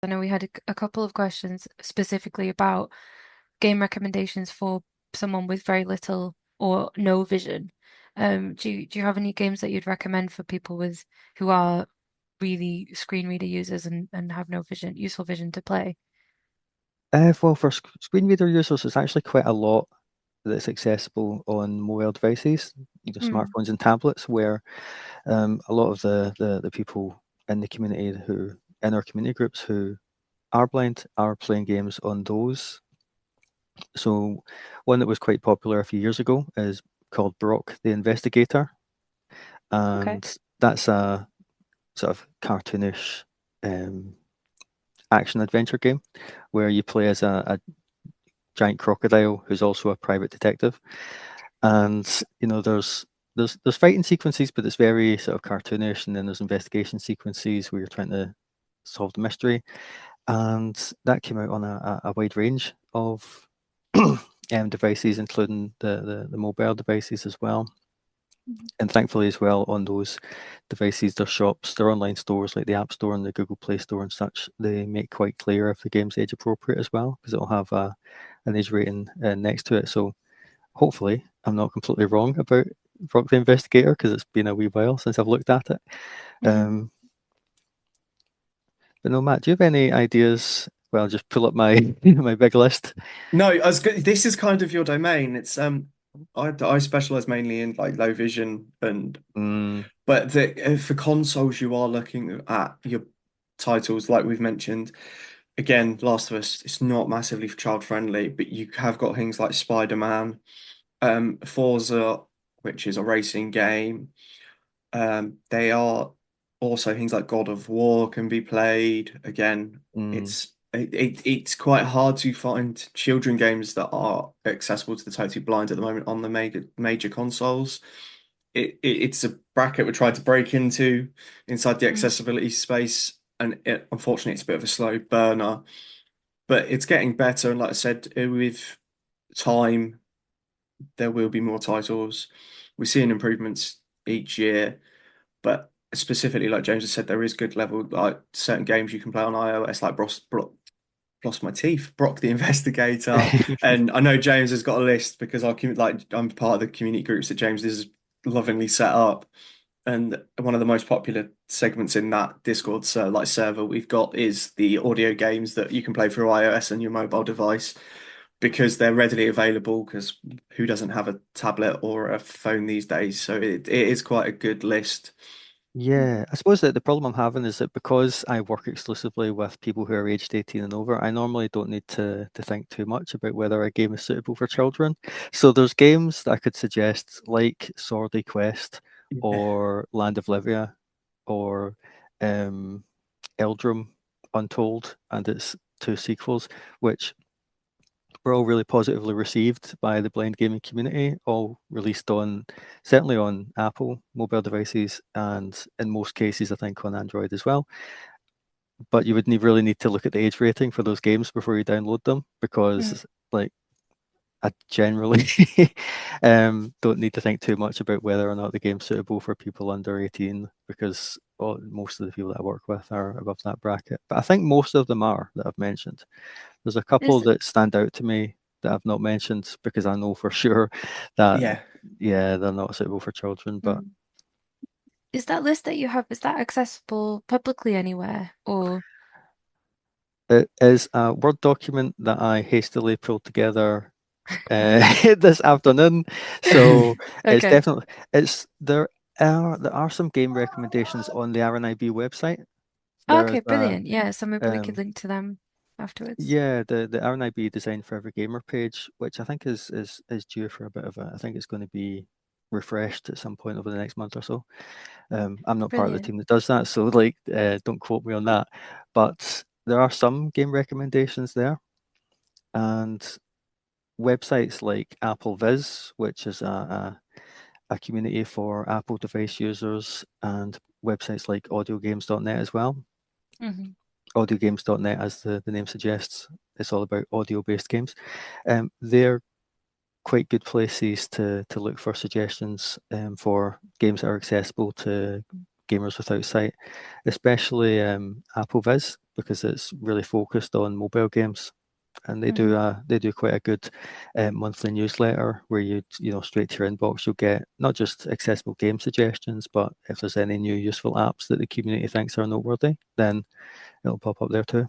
I know we had a couple of questions specifically about game recommendations for someone with very little or no vision. Do you have any games that you'd recommend for people with who are really screen reader users and have no vision, useful vision to play? Well, for screen reader users, it's actually quite a lot that's accessible on mobile devices, either Mm, smartphones and tablets, where a lot of the people in the community in our community groups who are blind are playing games on those. So one that was quite popular a few years ago is called Brock the Investigator, okay. and that's a sort of cartoonish um, action adventure game where you play as a giant crocodile who's also a private detective. And there's fighting sequences, but it's very sort of cartoonish, and then there's investigation sequences where you're trying to solve the mystery. And that came out on a wide range of devices, including the mobile devices as well. Mhm. And thankfully, as well, on those devices, their shops, their online stores like the App Store and the Google Play Store and such, they make quite clear if the game's age appropriate as well, because it'll have an age rating next to it. So hopefully, I'm not completely wrong about Rock the Investigator because it's been a wee while since I've looked at it. Mhm. Um, but no, Matt, do you have any ideas? Well, I'll just pull up my my big list. No, this is kind of your domain. It's I specialize mainly in like low vision and Mm, but for consoles you are looking at your titles like we've mentioned. Again, Last of Us, it's not massively child friendly, but you have got things like Spider-Man, Forza, which is a racing game. They are also things like God of War can be played. Again, mm, it's quite hard to find children games that are accessible to the totally blind at the moment on the major consoles. It's a bracket we're trying to break into inside the Mm. accessibility space, and unfortunately, it's a bit of a slow burner. But it's getting better, and like I said, with time, there will be more titles. We're seeing improvements each year, but specifically, like James has said, there is good level, like certain games you can play on iOS, like lost my teeth, Brock the Investigator, and I know James has got a list because I'm part of the community groups that James is lovingly set up, and one of the most popular segments in that Discord server we've got is the audio games that you can play through iOS and your mobile device because they're readily available. Because who doesn't have a tablet or a phone these days? So it is quite a good list. Yeah, I suppose that the problem I'm having is that because I work exclusively with people who are aged 18 and over, I normally don't need to think too much about whether a game is suitable for children. So there's games that I could suggest like Swordy Quest Yeah. or Land of Livia or um, Eldrum Untold and its two sequels, which were all really positively received by the blind gaming community, all released on certainly on Apple mobile devices and in most cases I think on Android as well. But you would really need to look at the age rating for those games before you download them Mm. because like I generally don't need to think too much about whether or not the game's suitable for people under 18 because most of the people that I work with are above that bracket. But I think most of them are that I've mentioned. There's a couple Is that stand out to me that I've not mentioned because I know for sure that, Yeah. yeah, they're not suitable for children. But mm. Is that list that you have, is that accessible publicly anywhere? Or it is a Word document that I hastily pulled together this afternoon. So it's okay. definitely it's there are some game recommendations on the RNIB website. There is Okay, brilliant. Yeah, so maybe we could um link to them afterwards. yeah, the RNIB Design for Every Gamer page, which I think is due for a bit of a I think it's going to be refreshed at some point over the next month or so. I'm not part of the Brilliant. team that does that, so don't quote me on that. But there are some game recommendations there, and websites like Apple Viz, which is a community for Apple device users, and websites like audiogames.net as well. Hmm. Audiogames.net, as the name suggests, it's all about audio-based games. They're quite good places to look for suggestions for games that are accessible to gamers without sight, especially Apple Viz, because it's really focused on mobile games. And they do quite a good monthly newsletter where straight to your inbox you'll get not just accessible game suggestions, but if there's any new useful apps that the community thinks are noteworthy, then it'll pop up there too.